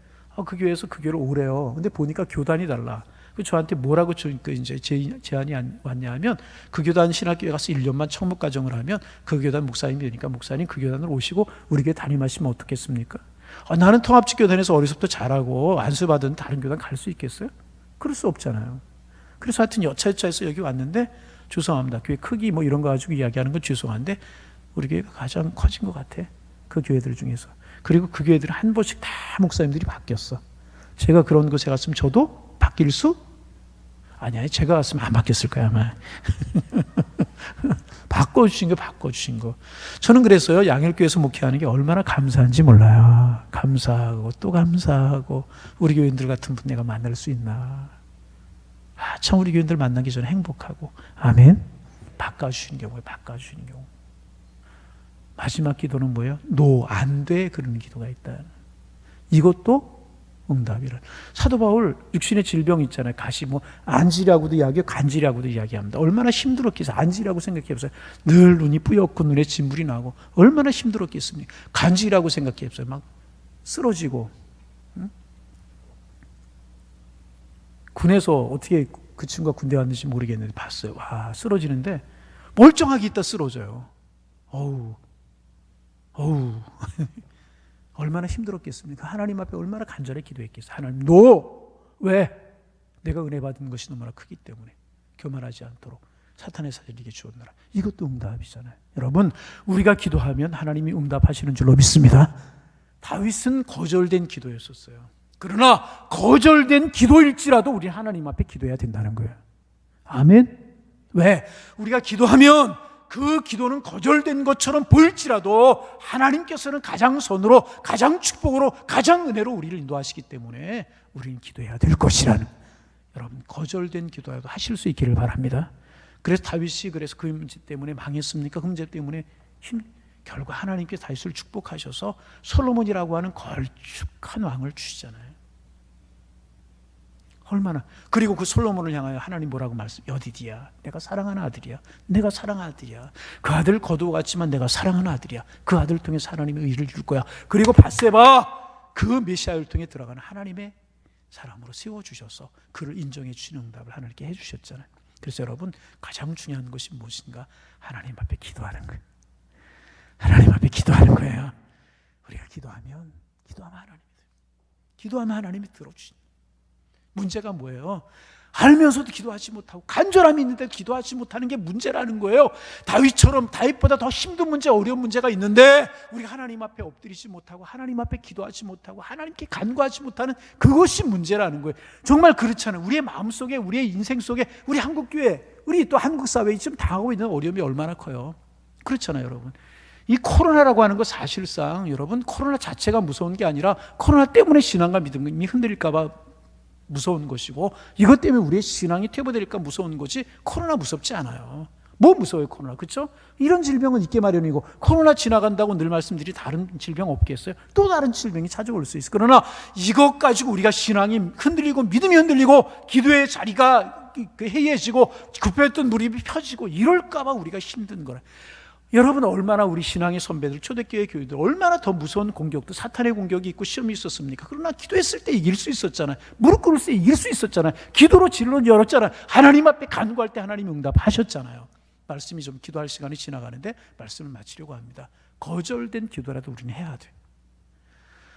그 교회에서 그 교회를 오래요. 근데 보니까 교단이 달라. 저한테 뭐라고 이제 제안이 왔냐 하면 그 교단 신학교에 가서 1년만 청목 과정을 하면 그 교단 목사님이 되니까 목사님 그 교단을 오시고 우리 교회 담임하시면 어떻겠습니까? 나는 통합직 교단에서 어려서부터 잘하고 안수받은 다른 교단 갈 수 있겠어요? 그럴 수 없잖아요. 그래서 하여튼 여차여차해서 여기 왔는데 죄송합니다. 교회 크기 뭐 이런 거 가지고 이야기하는 건 죄송한데 우리 교회가 가장 커진 것 같아. 그 교회들 중에서. 그리고 그 교회들은 한 번씩 다 목사님들이 바뀌었어. 제가 그런 곳에 갔으면 저도 바뀔 수? 아니 제가 갔으면 안 바뀌었을 거야 아마. 바꿔주신 거. 저는 그래서요 양일교회에서 목회하는 게 얼마나 감사한지 몰라요. 감사하고 또 감사하고 우리 교인들 같은 분 내가 만날 수 있나. 참 우리 교인들 만나기 전에 행복하고. 아멘. 바꿔주시는 경우. 마지막 기도는 뭐예요? 안 돼 그러는 기도가 있다. 이것도 응답이라. 사도 바울 육신의 질병 있잖아요. 가시 안지라고도 이야기하고 간지라고도 이야기합니다. 얼마나 힘들었겠어요. 안지라고 생각해보세요. 늘 눈이 뿌옇고 눈에 진물이 나고 얼마나 힘들었겠습니까? 간지라고 생각해보세요. 막 쓰러지고. 군에서 어떻게 그 친구가 군대 왔는지 모르겠는데 봤어요. 와 쓰러지는데 멀쩡하게 있다 쓰러져요. 어우 얼마나 힘들었겠습니까? 하나님 앞에 얼마나 간절히 기도했겠어요. 하나님, 왜? 내가 은혜 받은 것이 너무나 크기 때문에 교만하지 않도록 사탄의 사절이게 주었노라. 이것도 응답이잖아요. 여러분, 우리가 기도하면 하나님이 응답하시는 줄로 믿습니다. 다윗은 거절된 기도였었어요. 그러나 거절된 기도일지라도 우리 하나님 앞에 기도해야 된다는 거예요. 아멘? 왜? 우리가 기도하면 그 기도는 거절된 것처럼 보일지라도 하나님께서는 가장 선으로, 가장 축복으로, 가장 은혜로 우리를 인도하시기 때문에 우리는 기도해야 될 것이라는, 여러분 거절된 기도라도 하실 수 있기를 바랍니다. 그래서 다윗이 그 문제 때문에 망했습니까? 그 문제 때문에 결국 하나님께서 다윗을 축복하셔서 솔로몬이라고 하는 걸쭉한 왕을 주시잖아요. 얼마나. 그리고 그 솔로몬을 향하여 하나님 뭐라고 여디디야, 내가 사랑하는 아들이야. 내가 사랑하는 아들이야. 그 아들 거두어갔지만 내가 사랑하는 아들이야. 그 아들을 통해서 하나님의 의를 이룰 거야. 그리고 밧세바 그 메시아를 통해 들어가는 하나님의 사람으로 세워주셔서 그를 인정해 주시는 응답을 하나님께 해주셨잖아요. 그래서 여러분 가장 중요한 것이 무엇인가? 하나님 앞에 기도하는 거예요. 하나님 앞에 기도하는 거예요. 우리가 기도하면 하나님이 들어주신다. 문제가 뭐예요? 알면서도 기도하지 못하고 간절함이 있는데 기도하지 못하는 게 문제라는 거예요. 다윗보다 더 힘든 문제, 어려운 문제가 있는데 우리가 하나님 앞에 엎드리지 못하고 하나님 앞에 기도하지 못하고 하나님께 간구하지 못하는 그것이 문제라는 거예요. 정말 그렇잖아요. 우리의 마음속에, 우리의 인생 속에, 우리 한국교회, 우리 또 한국사회에 지금 당하고 있는 어려움이 얼마나 커요. 그렇잖아요, 여러분. 이 코로나라고 하는 거 사실상 여러분 코로나 자체가 무서운 게 아니라 코로나 때문에 신앙과 믿음이 흔들릴까 봐 무서운 것이고, 이것 때문에 우리의 신앙이 퇴보될까 무서운 거지 코로나 무섭지 않아요. 뭐 무서워요 코로나, 그렇죠? 이런 질병은 있게 마련이고, 코로나 지나간다고 늘 말씀드리 다른 질병 없겠어요? 또 다른 질병이 찾아올 수 있어요. 그러나 이것 가지고 우리가 신앙이 흔들리고 믿음이 흔들리고 기도의 자리가 해이해지고 굽혀있던 무릎이 펴지고 이럴까 봐 우리가 힘든 거라. 여러분 얼마나 우리 신앙의 선배들, 초대교회 교회들 얼마나 더 무서운 공격도, 사탄의 공격이 있고 시험이 있었습니까? 그러나 기도했을 때 이길 수 있었잖아요. 무릎 꿇을 때 이길 수 있었잖아요. 기도로 진로를 열었잖아요. 하나님 앞에 간구할 때 하나님이 응답하셨잖아요. 말씀이 좀 기도할 시간이 지나가는데 말씀을 마치려고 합니다. 거절된 기도라도 우리는 해야 돼요.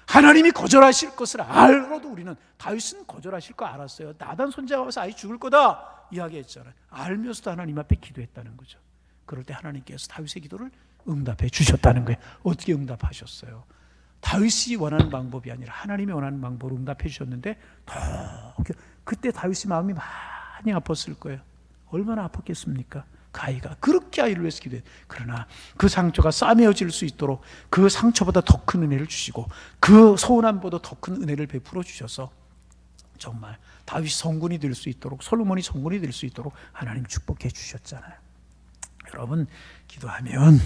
하나님이 거절하실 것을 알고도 우리는, 다윗은 거절하실 거 알았어요. 나단 손자가 와서 아이 죽을 거다 이야기했잖아요. 알면서도 하나님 앞에 기도했다는 거죠. 그럴 때 하나님께서 다윗의 기도를 응답해 주셨다는 거예요. 어떻게 응답하셨어요? 다윗이 원하는 방법이 아니라 하나님이 원하는 방법으로 응답해 주셨는데, 그때 다윗의 마음이 많이 아팠을 거예요. 얼마나 아팠겠습니까? 그 아이가 그렇게 아이를 위해서 기도해요. 그러나 그 상처가 싸매어질 수 있도록 그 상처보다 더 큰 은혜를 주시고 그 서운함보다 더 큰 은혜를 베풀어 주셔서 정말 다윗이 성군이 될 수 있도록, 솔로몬이 성군이 될 수 있도록 하나님 축복해 주셨잖아요. 여러분, 기도하면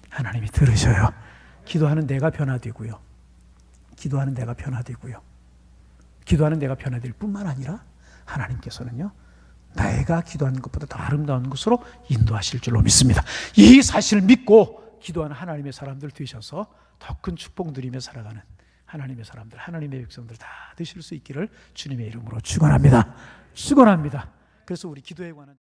하나님이 들으셔요. 기도하는 내가 변화되고요. 기도하는 내가 변화되고요. 기도하는 내가 변화될 뿐만 아니라 하나님께서는요, 내가 기도하는 것보다 더 아름다운 것으로 인도하실 줄로 믿습니다. 이 사실을 믿고 기도하는 하나님의 사람들 되셔서 더 큰 축복 누리며 살아가는 하나님의 사람들, 하나님의 백성들 다 되실 수 있기를 주님의 이름으로 축원합니다. 축원합니다. 그래서 우리 기도에 관한